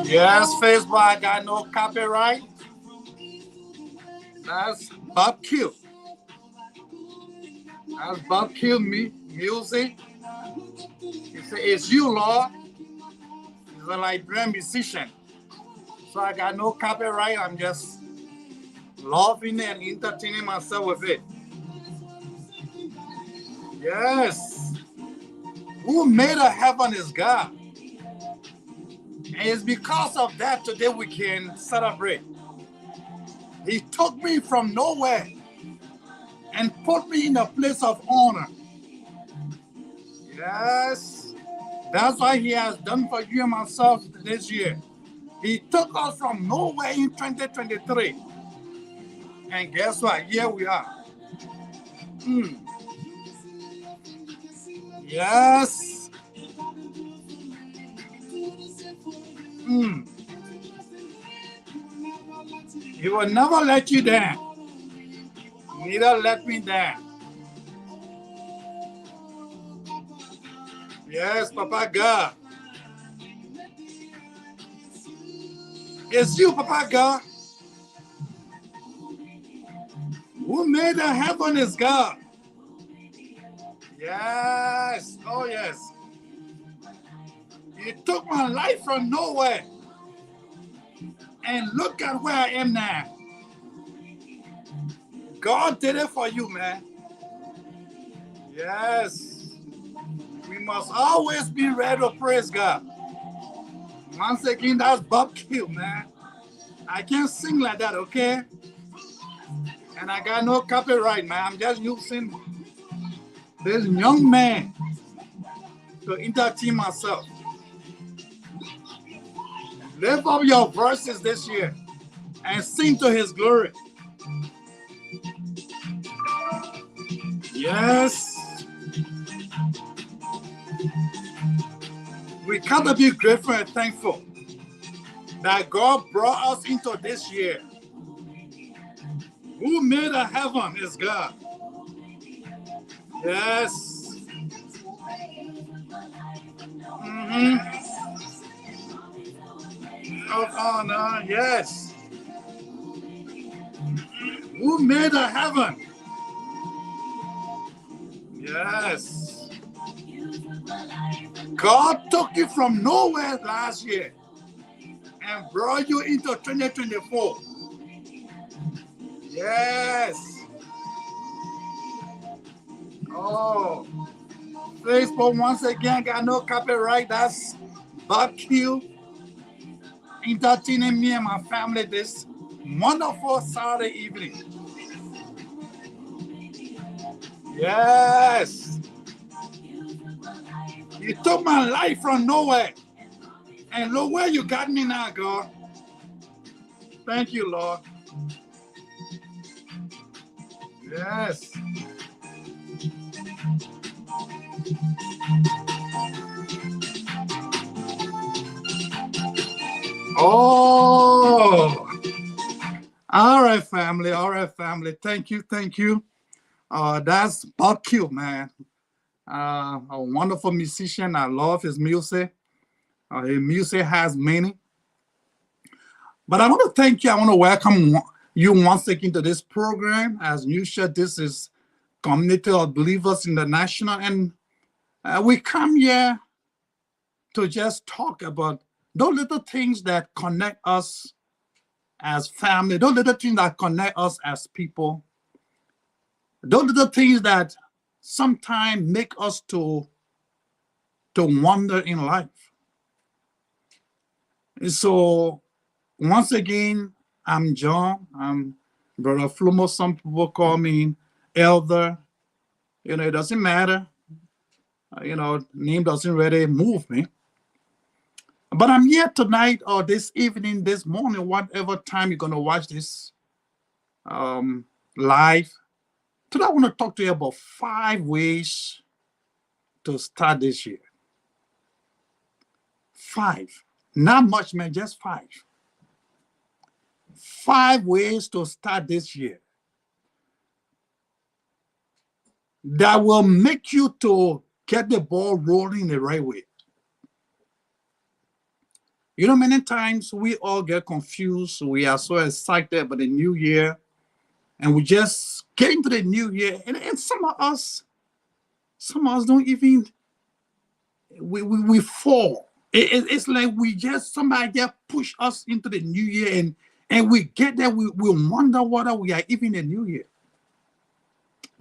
Yes, Facebook, I got no copyright. That's Bob Q. That's Bob Q music. He said, it's you, Lord. He's a Liberian musician. So I got no copyright. I'm just laughing and entertaining myself with it. Yes. Who made a heaven is God. And it's because of that today we can celebrate. He took me from nowhere and put me in a place of honor. Yes. That's what he has done for you and myself this year. He took us from nowhere in 2023. And guess what? Here we are. Yes. He will never let you down. Neither let me down. Yes, Papa God. It's you, Papa God. Who made the heaven is God. Yes. Oh, yes. You took my life from nowhere. And look at where I am now. God did it for you, man. Yes. We must always be ready to praise God. Once again, that's Bob Q, man. I can't sing like that, okay? And I got no copyright, man. I'm just using this young man to entertain myself. Lift up your voices this year and sing to his glory. Yes. We gotta be grateful and thankful that God brought us into this year. Who made the heaven is God. Yes. Of honor, yes. Who made the heaven? Yes. God took you from nowhere last year and brought you into 2024. Yes. Oh. Facebook once again got no copyright. That's Bob Q entertaining me and my family this wonderful Saturday evening. Yes. You took my life from nowhere. And look where you got me now, God. Thank you, Lord. Yes. Oh. All right, family. All right, family. Thank you. Thank you. That's Bob Q, man. A wonderful musician. I love his music. His music has meaning. But I want to thank you. I want to welcome you once again to this program. As usual, this is Community of Believers International. And we come here to just talk about those little things that connect us as family, those little things that connect us as people, those little things that sometimes make us to wonder in life. And so, once again, I'm John. I'm Brother Flumo. Some people call me Elder. It doesn't matter. Name doesn't really move me. But I'm here tonight or this evening, this morning, whatever time you're going to watch this live. Today, I want to talk to you about 5 ways to start this year. 5. Not much, man, just 5. 5 ways to start this year that will make you to get the ball rolling the right way. You know, many times we all get confused. We are so excited about the new year, and we just get into the new year. And some of us don't even, we fall. It's like somebody just push us into the new year, and we get there, we wonder whether we are even in the new year.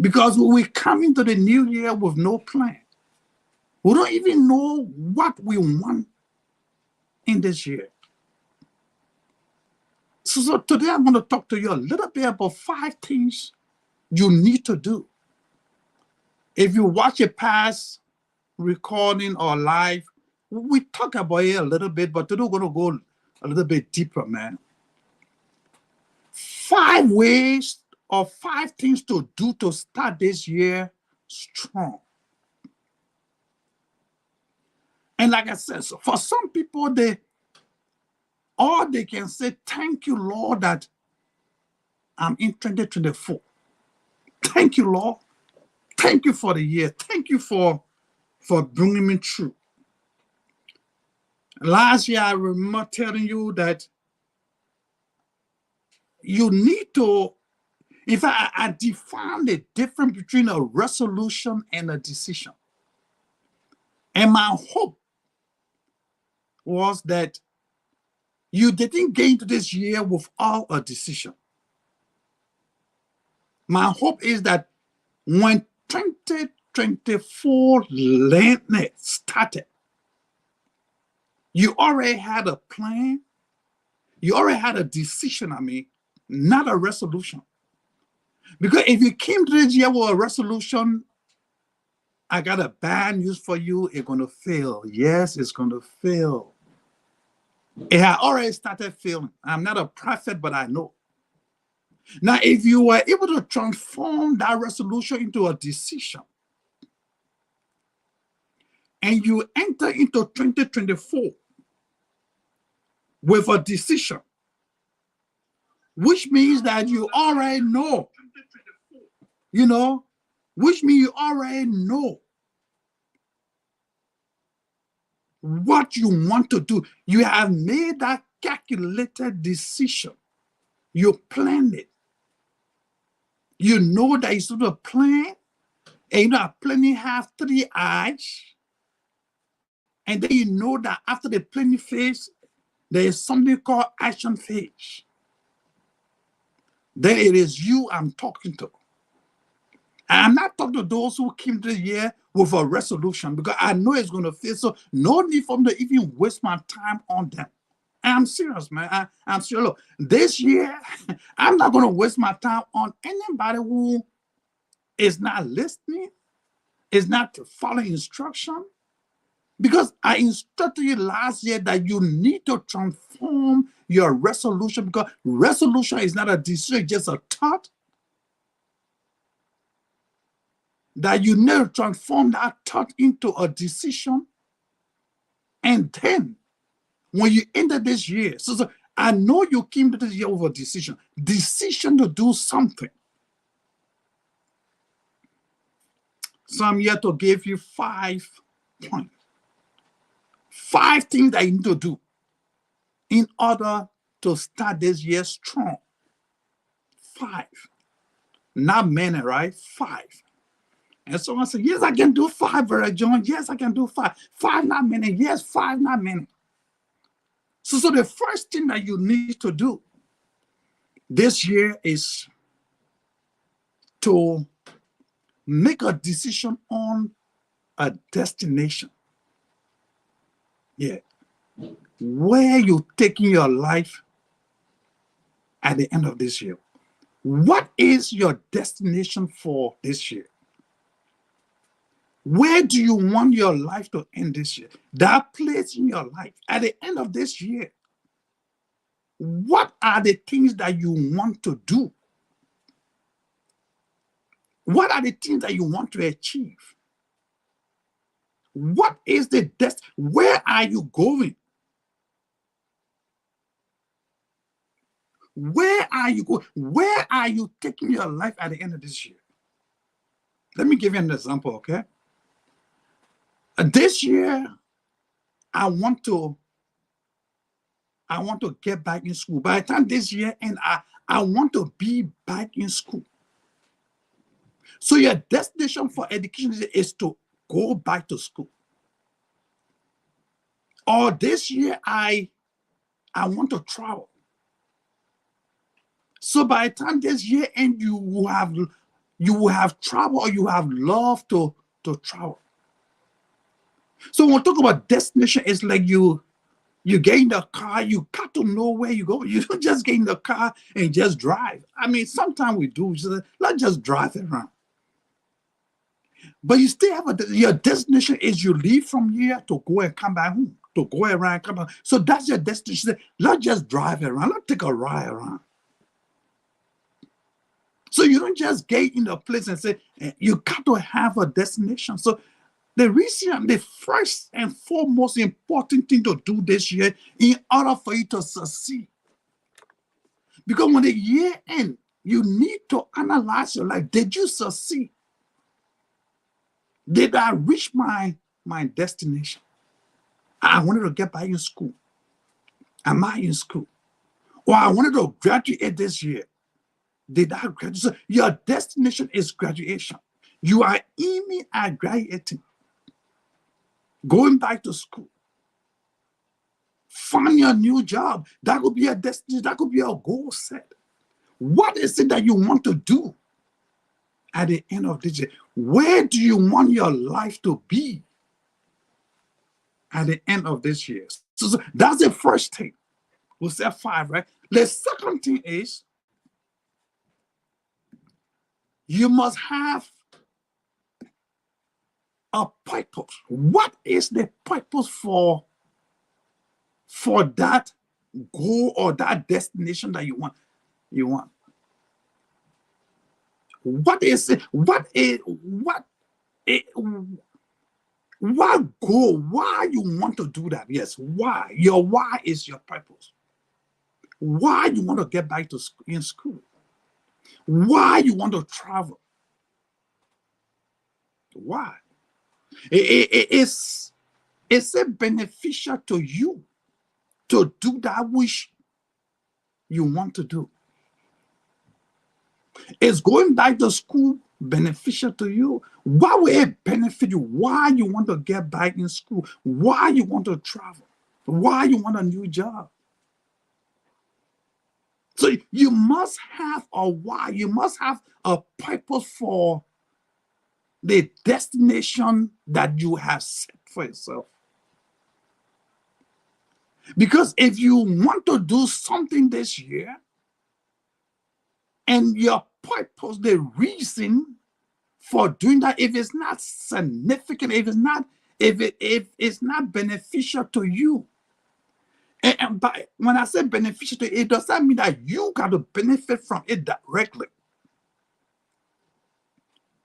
Because we come into the new year with no plan. We don't even know what we want in this year. So today I'm going to talk to you a little bit about 5 things you need to do. If you watch a past recording or live, we talk about it a little bit, but today we're going to go a little bit deeper, man. 5 ways or 5 things to do to start this year strong. And like I said, so for some people, all they can say, thank you, Lord, that I'm in 2024. Thank you, Lord. Thank you for the year. Thank you for bringing me through. Last year, I remember telling you that you need to, in fact, I defined the difference between a resolution and a decision. And my hope was that you didn't get into this year without a decision. My hope is that when 2024 landed, started, you already had a plan. You already had a decision, not a resolution. Because if you came to this year with a resolution, I got a bad news for you, it's going to fail. Yes, it's going to fail. It had already started failing. I'm not a prophet, but I know. Now, if you were able to transform that resolution into a decision, and you enter into 2024 with a decision, which means that you already know, which means you already know what you want to do. You have made that calculated decision. You planned it. You know that it's not a plan, and planning have 3 eyes. And then you know that after the planning phase, there is something called action phase. Then it is you I'm talking to. And I'm not talking to those who came to the year with a resolution, because I know it's going to fail. So no need for me to even waste my time on them. And I'm serious, man. I'm serious. Look, this year, I'm not going to waste my time on anybody who is not listening, is not following instruction. Because I instructed you last year that you need to transform your resolution, because resolution is not a decision, just a thought. That you need to transform that thought into a decision. And then, when you enter this year, so I know you came to this year with a decision to do something. So I'm here to give you 5 points. 5 things that you need to do in order to start this year strong. 5. Not many, right? 5. And someone said, yes, I can do 5, Brother John. Yes, I can do 5. 5, not many. Yes, 5, not many. So the first thing that you need to do this year is to make a decision on a destination. Yeah. Where you taking your life at the end of this year. What is your destination for this year? Where do you want your life to end this year? That place in your life at the end of this year, what are the things that you want to do? What are the things that you want to achieve? What is the destiny? Where are you going? Where are you going? Where are you taking your life at the end of this year? Let me give you an example, okay? This year, I want to get back in school. By the time this year ends, I want to be back in school. So your destination for education is to go back to school. Or this year, I want to travel. So by the time this year ends, you will have traveled, or you have loved to travel. So when we talk about destination, it's like you get in the car, you got to know where you go. You don't just get in the car and just drive. I mean, sometimes we do. Let's just drive around. But you still have your destination is you leave from here to go and come back home, to go around, come back. So that's your destination. Let's just drive around. Let's take a ride around. So you don't just get in a place and say, you got to have a destination. So the first and foremost important thing to do this year in order for you to succeed. Because when the year ends, you need to analyze your life. Did you succeed? Did I reach my destination? I wanted to get back in school. Am I in school? Or I wanted to graduate this year. Did I graduate? So your destination is graduation. You are aiming at graduating, going back to school. Find your new job. That could be a destination. That could be a goal set. What is it that you want to do at the end of this year? Where do you want your life to be at the end of this year? So that's the first thing. We'll say 5, right? The second thing is you must have a purpose. What is the purpose for that goal or that destination that you want? What is it? What goal? Why you want to do that? Yes, why? Your why is your purpose. Why you want to get back to in school? Why you want to travel? Why? Is it beneficial to you to do that which you want to do? Is going back to school beneficial to you? Why will it benefit you? Why you want to get back in school? Why you want to travel? Why you want a new job? So you must have a why. You must have a purpose for the destination that you have set for yourself. Because if you want to do something this year, and your purpose, the reason for doing that, if it's not significant, if it's not beneficial to you, and when I say beneficial to you, it doesn't mean that you got to benefit from it directly.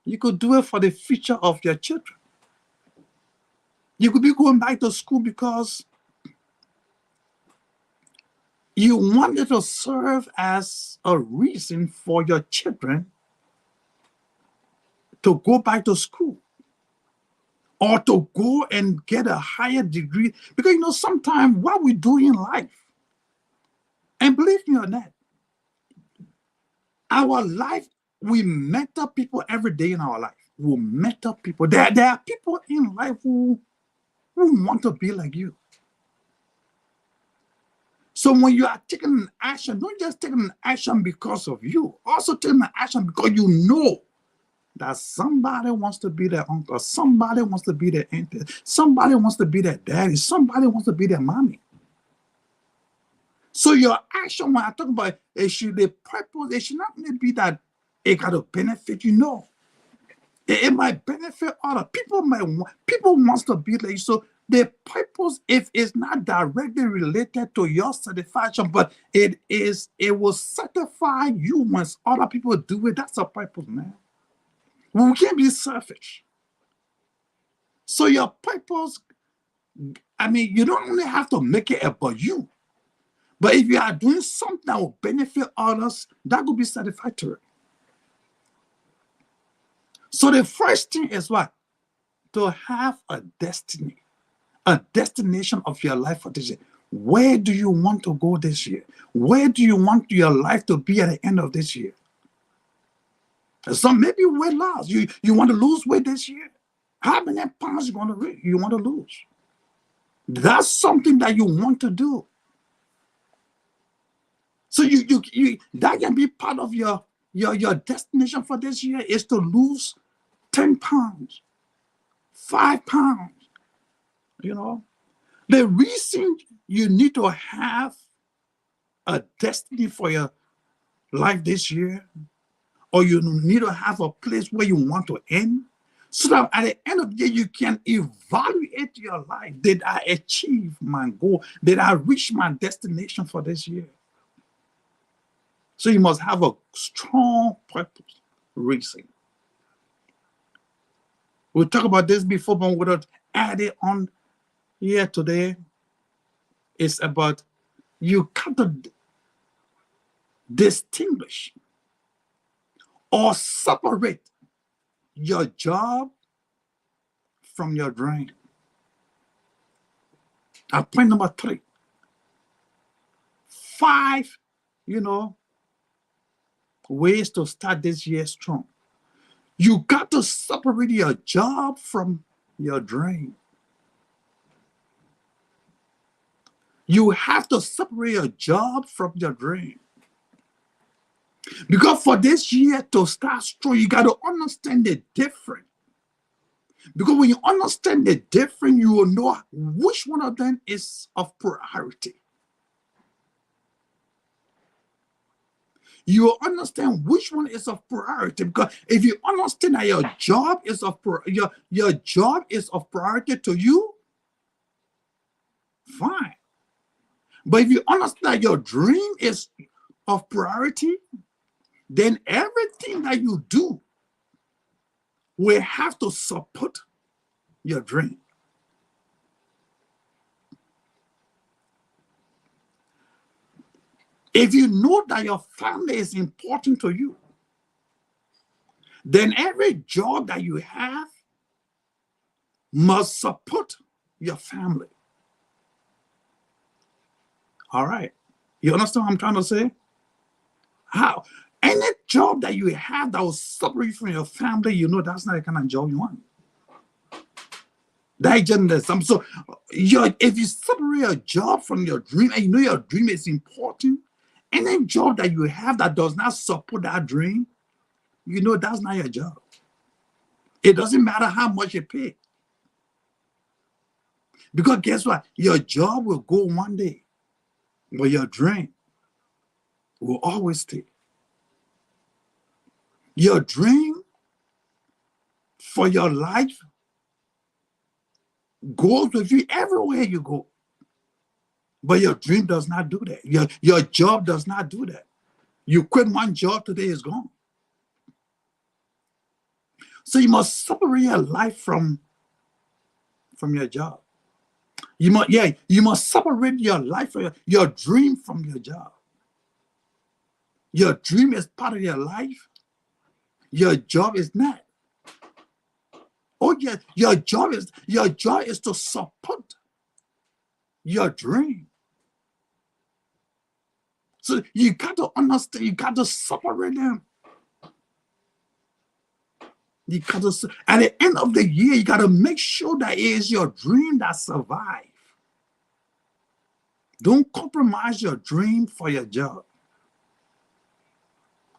You could do it for the future of your children. You could be going back to school because you wanted to serve as a reason for your children to go back to school or to go and get a higher degree. Because, sometimes what we do in life, and believe me or not, our life, we mentor people every day in our life. We mentor people. There are people in life who want to be like you. So when you are taking an action, don't just take an action because of you. Also take an action because you know that somebody wants to be their uncle, somebody wants to be their auntie, somebody wants to be their daddy, somebody wants to be their mommy. So your action, when I talk about it, the purpose, it should not only be that it got to benefit you. No. It might benefit other people. People wants to be like you. So the purpose, if it's not directly related to your satisfaction, but it will satisfy you when other people do it. That's a purpose, man. We can't be selfish. So your purpose, I mean, you don't only have to make it about you, but if you are doing something that will benefit others, that could be satisfactory. So the first thing is what? To have a destiny, a destination of your life for this year. Where do you want to go this year? Where do you want your life to be at the end of this year? So maybe weight loss. You want to lose weight this year? How many pounds you want to lose? That's something that you want to do. So you that can be part of your destination for this year is to lose 10 pounds, 5 pounds. You know, the reason you need to have a destiny for your life this year, or you need to have a place where you want to end, so that at the end of the year, you can evaluate your life. Did I achieve my goal? Did I reach my destination for this year? So you must have a strong purpose, reason. We'll talk about this before, but we're going to add it on here today. It's about you got to distinguish or separate your job from your dream. Point number 3. 5, ways to start this year strong. You got to separate your job from your dream. You have to separate your job from your dream. Because for this year to start strong, you got to understand the difference. Because when you understand the difference, you will know which one of them is of priority. You will understand which one is of priority. Because if you understand that your job is of your job is of priority to you, fine. But if you understand that your dream is of priority, then everything that you do will have to support your dream. If you know that your family is important to you, then every job that you have must support your family. All right. You understand what I'm trying to say? How? Any job that you have that will separate you from your family, you know that's not the kind of job you want. That just so if you separate your job from your dream, and you know your dream is important, any job that you have that does not support that dream, you know that's not your job. It doesn't matter how much you pay. Because guess what? Your job will go one day, but your dream will always stay. Your dream for your life goes with you everywhere you go. But your dream does not do that. Your job does not do that. You quit one job today, it's gone. So you must separate your life from your job. You must separate your life, your dream from your job. Your dream is part of your life. Your job is not. Oh yeah, your job is to support your dream. So you got to understand, you got to separate them. You got to, at the end of the year, you got to make sure that it is your dream that survives. Don't compromise your dream for your job.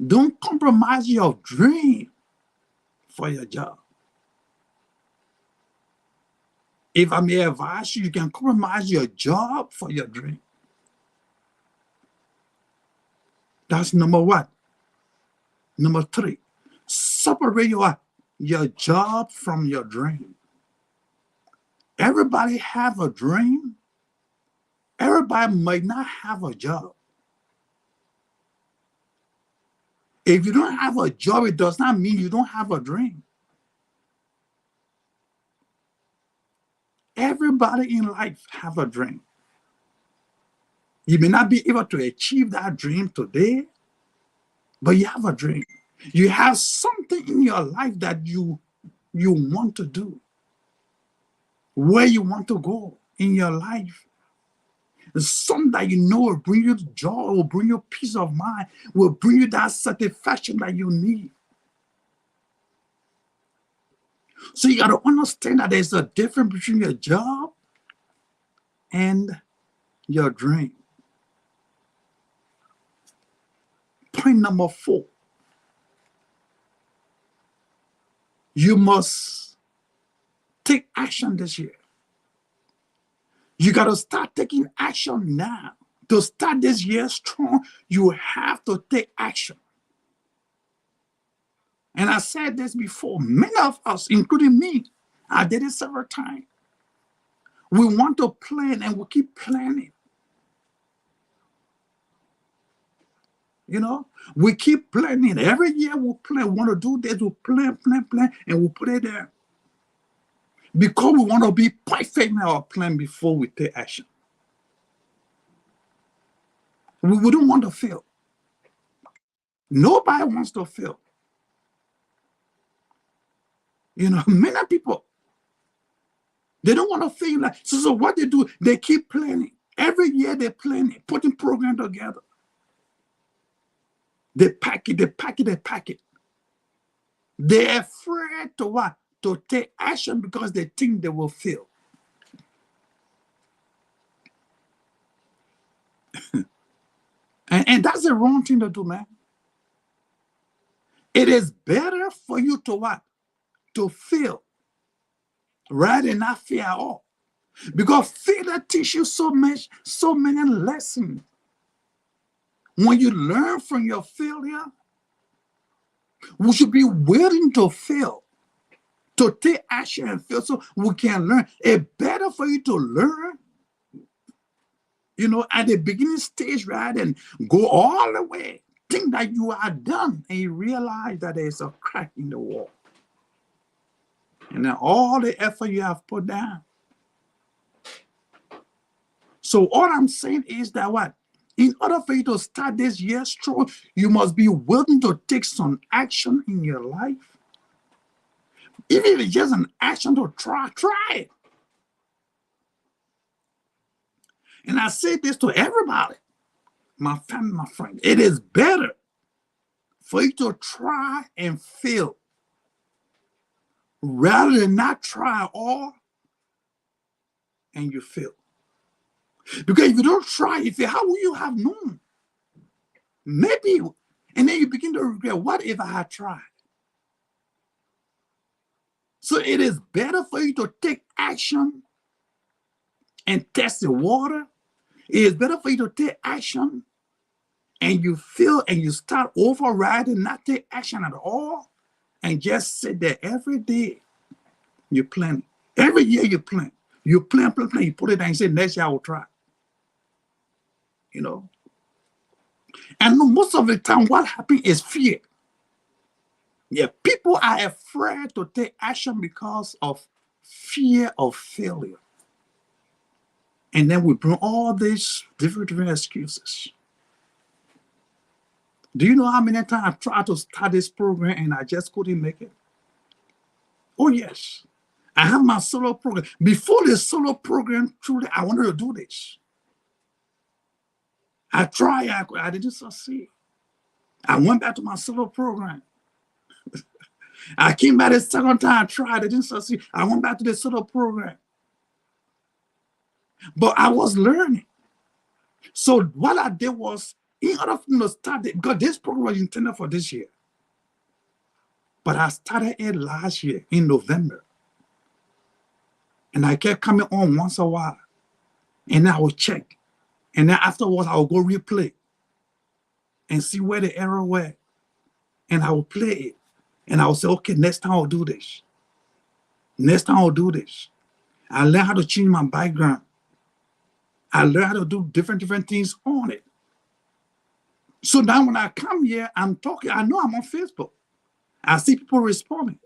Don't compromise your dream for your job. If I may advise you, you can compromise your job for your dream. That's number 1. Number 3, separate your your job from your dream. Everybody have a dream. Everybody might not have a job. If you don't have a job, it does not mean you don't have a dream. Everybody in life have a dream. You may not be able to achieve that dream today, but you have a dream. You have something in your life that you want to do, where you want to go in your life. Something that you know will bring you joy, will bring you peace of mind, will bring you that satisfaction that you need. So you got to understand that there's a difference between your job and your dream. Point number 4. You must take action this year. You got to start taking action now. To start this year strong, you have to take action. And I said this before, many of us, including me, I did it several times. We want to plan and we keep planning. You know, we keep planning. Every year we plan, we want to do this, we plan, and we put it there. Because we want to be perfect in our plan before we take action. We don't want to fail. Nobody wants to fail. You know, many people, they don't want to fail. Like, so what they do, they keep planning. Every year they're planning, putting program together. They pack it. They're afraid to what? To take action because they think they will fail. and that's the wrong thing to do, man. It is better for you to what? To fail rather than not fail at all. Because failure teaches you so many lessons. When you learn from your failure, we should be willing to fail, to take action and fail so we can learn. It's better for you to learn, you know, at the beginning stage rather than go all the way, think that you are done, and you realize that there's a crack in the wall. And then all the effort you have put down. So all I'm saying is that what? In order for you to start this year strong, you must be willing to take some action in your life. Even if it's just an action to try it. And I say this to everybody, my family, my friends. It is better for you to try and fail rather than not try at all and you fail. Because if you don't try, how will you have known? Maybe, and then you begin to regret, what if I had tried? So it is better for you to take action and test the water. It is better for you to take action and you fail and you start over rather than not take action at all and just sit there every day. You plan. Every year you plan. You plan, you put it down and say, next year I will try. You know? And most of the time, what happens is fear. Yeah, people are afraid to take action because of fear of failure. And then we bring all these different excuses. Do you know how many times I've tried to start this program and I just couldn't make it? Oh, yes. I have my solo program. Before the solo program, truly, I wanted to do this. I tried, I didn't succeed. I went back to my solo program. I came back the second time, I tried, I didn't succeed. I went back to the solo program. But I was learning. So what I did was, in order for me to start it, because this program was intended for this year. But I started it last year in November. And I kept coming on once a while. And I would check. And then afterwards, I would go replay and see where the error were. And I would play it. And I will say, okay, next time I'll do this. Next time I'll do this. I learn how to change my background. I learn how to do different things on it. So now when I come here, I'm talking, I know I'm on Facebook. I see people responding.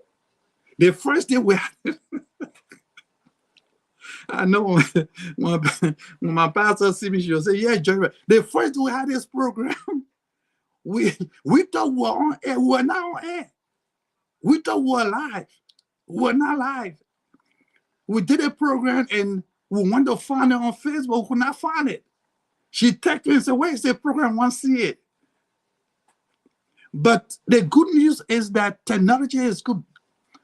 The first day we had, I know when my pastor see me, she'll say, yeah, Jerry, the first day we had this program, we thought we were on air. We were not on air. We thought we were live. We were not live. We did a program and we wanted to find it on Facebook. We could not find it. She texted me and said, where's the program? I want to see it. But the good news is that technology is good.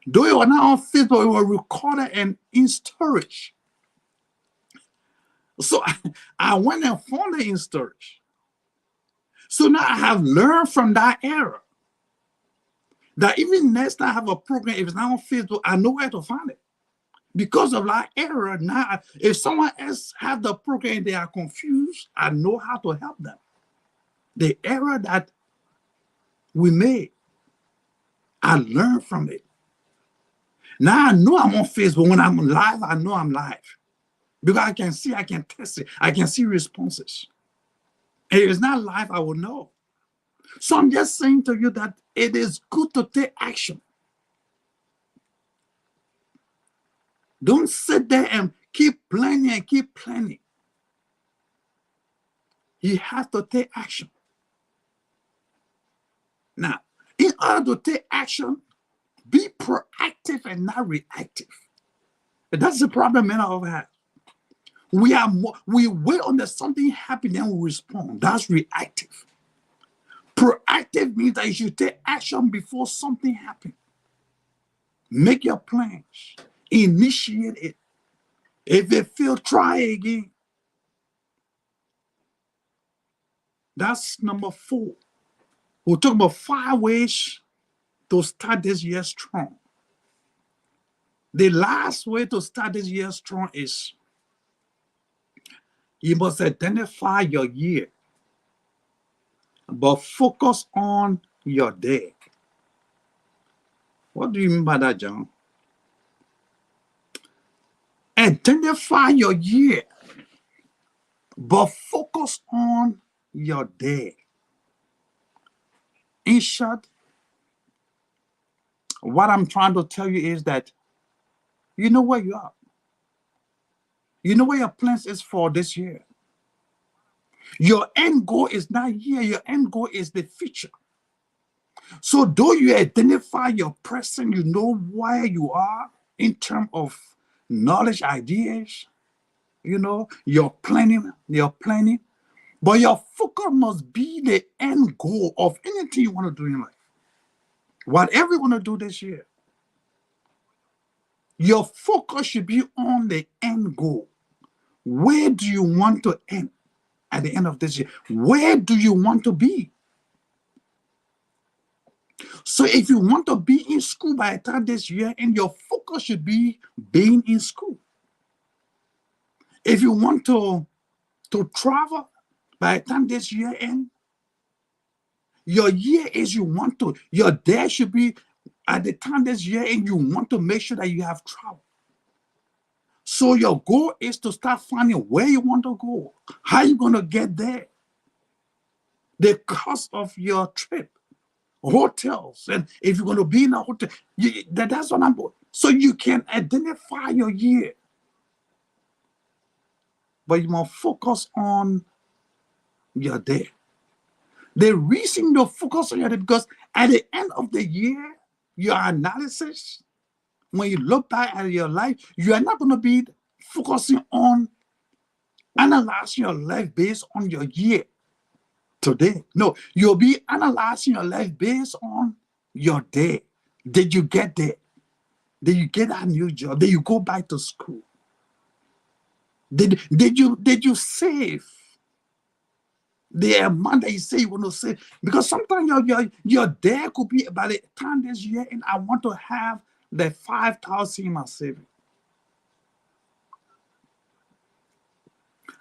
Though it was not on Facebook, it was recorded and in storage. So I went and found it in storage. So now I have learned from that era that even next time I have a program, if it's not on Facebook, I know where to find it. Because of that era, now if someone else have the program and they are confused, I know how to help them. The error that we made, I learned from it. Now I know I'm on Facebook. When I'm live, I know I'm live. Because I can see, I can test it. I can see responses. And if it's not live, I will know. So I'm just saying to you that it is good to take action. Don't sit there and keep planning and keep planning. You have to take action. Now, in order to take action, be proactive and not reactive. And that's the problem many of us have. We wait until something happens, then we respond. That's reactive. Proactive means that you should take action before something happens. Make your plans. Initiate it. If it fails, try again. That's number 4. We'll talk about 5 ways to start this year strong. The last way to start this year strong is you must identify your year, but focus on your day. What do you mean by that, John? Identify your year, but focus on your day. In short, what I'm trying to tell you is that you know where you are. You know where your plans is for this year. Your end goal is not here. Your end goal is the future. So though you identify your present, you know where you are in terms of knowledge, ideas, you know, your planning, but your focus must be the end goal of anything you want to do in life. Whatever you want to do this year, your focus should be on the end goal. Where do you want to end at the end of this year? Where do you want to be? So if you want to be in school by the time this year, and your focus should be being in school. If you want to travel by the time this year ends, your year is you want to, your day should be at the time this year, and you want to make sure that you have travel. So your goal is to start finding where you want to go, how you going to get there, the cost of your trip, hotels, and if you're going to be in a hotel, that's what I'm doing. So you can identify your year, but you must focus on your day. The reason you focus on your day, because at the end of the year, your analysis, when you look back at your life, you are not going to be focusing on analyzing your life based on your year today. No, you'll be analyzing your life based on your day. Did you get there? Did you get that new job? Did you go back to school? Did you save the amount that you say you want to save? Because sometimes your day could be by the time this year, and I want to have the 5,000 in my savings.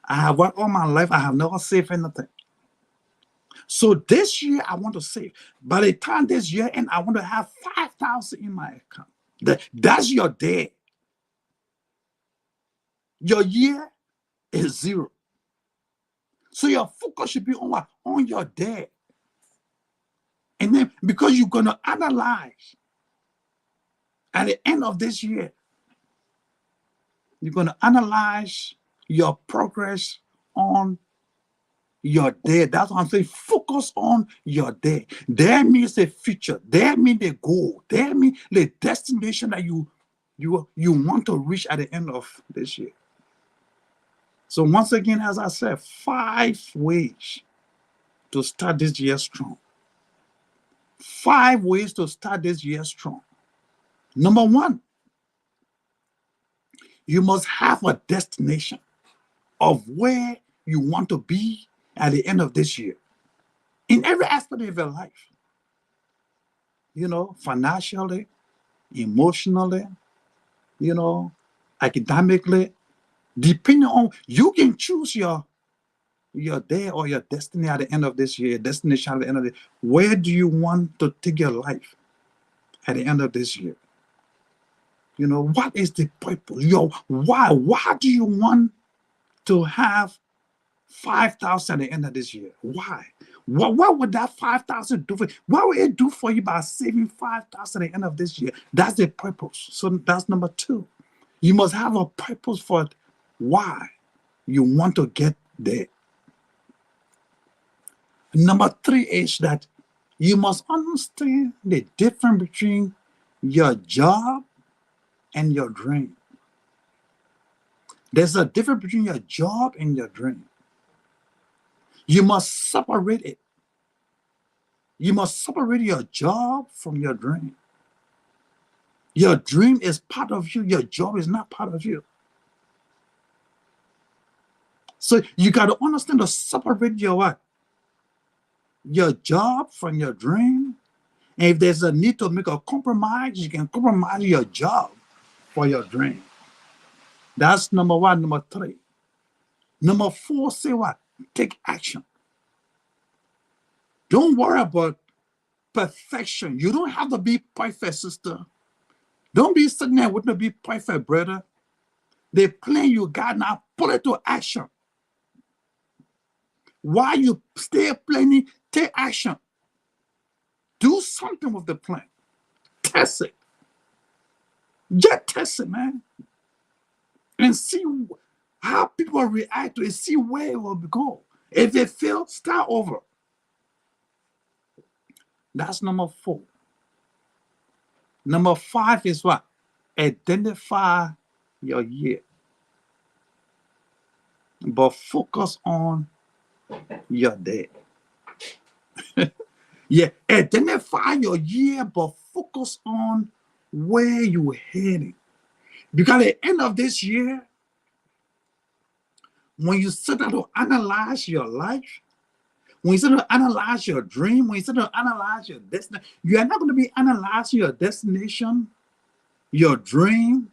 I have worked all my life. I have never saved anything. So this year, I want to save. By the time this year end, I want to have 5,000 in my account. That's your day. Your year is 0. So your focus should be on what? On your day. And then because you're going to analyze at the end of this year, you're going to analyze your progress on your day. That's what I'm saying. Focus on your day. That means the future. That means the goal. That means the destination that you want to reach at the end of this year. So once again, as I said, 5 ways to start this year strong. 5 ways to start this year strong. Number 1, you must have a destination of where you want to be at the end of this year. In every aspect of your life. Financially, emotionally, academically, depending on, you can choose your day or your destiny at the end of this year, destination at the end of the year. Where do you want to take your life at the end of this year? What is the purpose? Why? Why do you want to have 5,000 at the end of this year? Why? What would that 5,000 do for you? What will it do for you by saving 5,000 at the end of this year? That's the purpose. So that's number 2. You must have a purpose for why you want to get there. Number 3 is that you must understand the difference between your job and your dream. There's a difference between your job and your dream. You must separate it. You must separate your job from your dream. Your dream is part of you. Your job is not part of you. So you got to understand to separate your what? Your job from your dream. And if there's a need to make a compromise, you can compromise your job for your dream. That's number 1. Number 3. Number 4, say what? Take action. Don't worry about perfection. You don't have to be perfect, sister. Don't be sitting there with to be perfect, brother. The plan you got now, put it to action. While you stay planning, take action. Do something with the plan. Test it. Just test it, man. And see how people react to it. See where it will go. If they fail, start over. That's number 4. Number 5 is what? Identify your year. But focus on your day. Yeah, identify your year, but focus on where you're heading. Because at the end of this year, when you sit down to analyze your life, when you sit down to analyze your dream, when you sit down to analyze your destiny, you are not going to be analyzing your destination, your dream,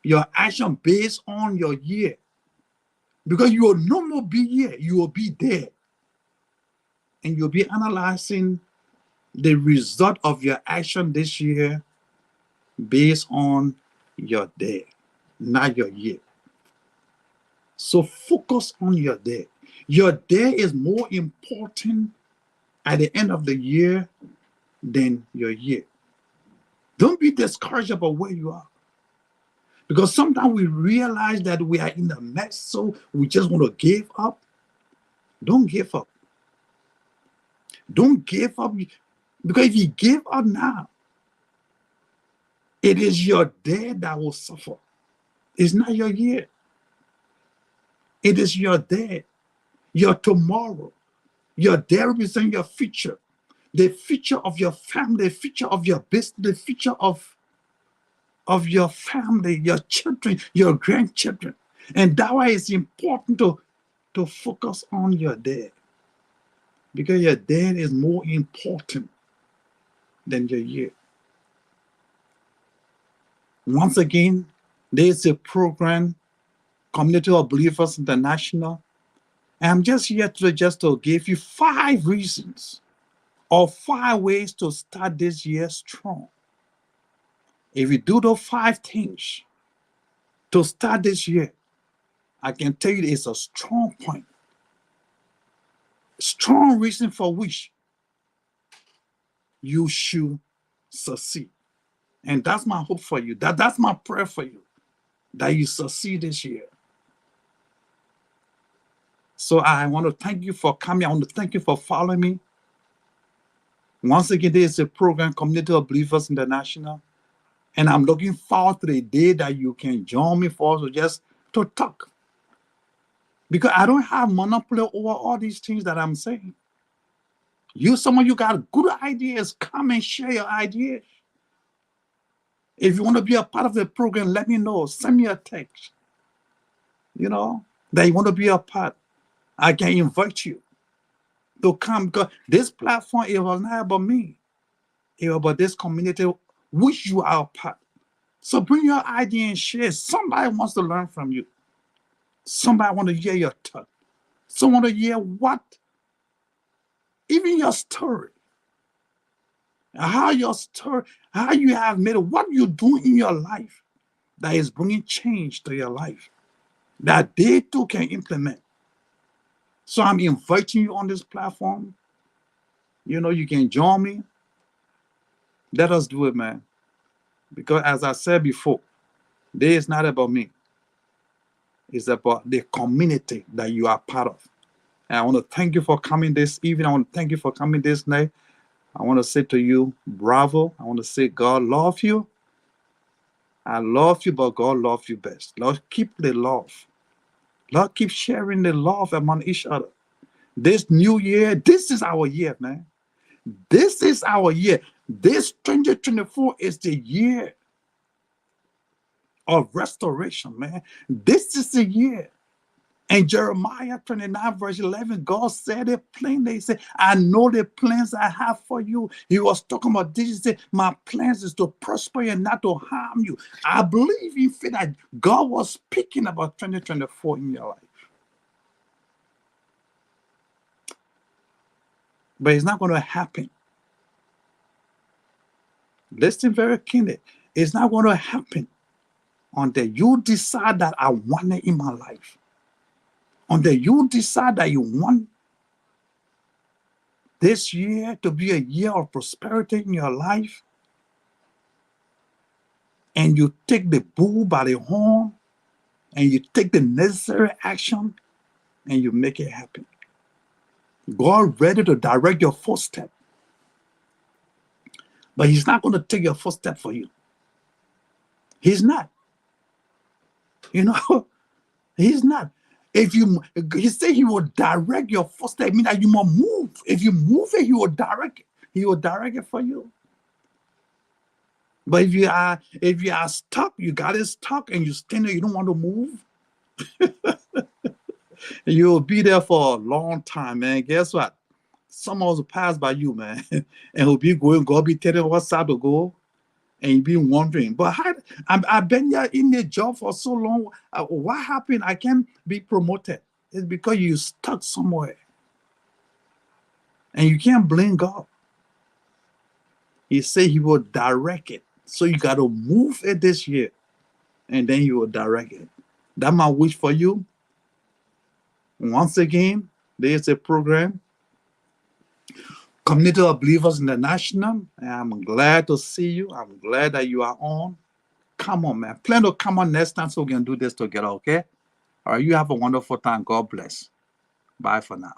your action based on your year. Because you will no more be here, you will be there. And you'll be analyzing the result of your action this year based on your day, not your year. So focus on your day. Your day is more important at the end of the year than your year. Don't be discouraged about where you are. Because sometimes we realize that we are in a mess, so we just want to give up. Don't give up. Don't give up. Because if you give up now, it is your day that will suffer. It's not your year. It is your day, your tomorrow. Your day represents your future, the future of your family, the future of your business, the future of your family, your children, your grandchildren. And that's why it's important to focus on your day. Because your day is more important than your year. Once again, there's a program, Community of Believers International. And I'm just here today just to give you 5 reasons or 5 ways to start this year strong. If you do those 5 things to start this year, I can tell you it's a strong point. Strong reason for which you should succeed. And that's my hope for you. That's my prayer for you, that you succeed this year. So I want to thank you for coming. I want to thank you for following me. Once again, this is a program, Community of Believers International. And I'm looking forward to the day that you can join me for us just to talk. Because I don't have monopoly over all these things that I'm saying. Some of you got good ideas, come and share your ideas. If you want to be a part of the program, let me know. Send me a text. That you want to be a part. I can invite you to come, because this platform, it was not about me. It was about this community which you are a part. So bring your idea and share. Somebody wants to learn from you. Somebody want to hear your talk. Someone want to hear even your story. How you have made it, what you do in your life that is bringing change to your life, that they too can implement. So I'm inviting you on this platform. You can join me. Let us do it, man. Because as I said before, this is not about me. It's about the community that you are part of. And I want to thank you for coming this evening. I want to thank you for coming this night. I want to say to you, bravo. I want to say God love you. I love you, but God loves you best. Lord, keep the love. Lord, keep sharing the love among each other. This new year, this is our year, man. This is our year. This 2024 is the year of restoration, man. This is the year. And Jeremiah 29 verse 11, God said it plainly. He said, I know the plans I have for you. He was talking about this. He said, my plans is to prosper you and not to harm you. I believe in faith that God was speaking about 2024 in your life. But it's not going to happen. Listen very keenly. It's not going to happen until you decide that I want it in my life. Until you decide that you want this year to be a year of prosperity in your life, and you take the bull by the horn, and you take the necessary action, and you make it happen. God ready to direct your footstep. But he's not going to take your footstep for you. He's not. He's not. He said he will direct your footstep, mean that you must move. If you move it, he will direct it. He will direct it for you. But if you are stuck, you got it stuck, and you stand there, you don't want to move, you'll be there for a long time, man. Guess what? Someone will pass by you, man, and he'll be going, God be telling what side to go, and you'll be wondering, but I've been here in the job for so long. What happened? I can't be promoted. It's because you're stuck somewhere. And you can't blame God. He said he will direct it. So you got to move it this year, and then he will direct it. That's my wish for you. Once again, there's a program, Community of Believers International. And I'm glad to see you. I'm glad that you are on. Come on, man. Plan to come on next time so we can do this together, okay? All right, you have a wonderful time. God bless. Bye for now.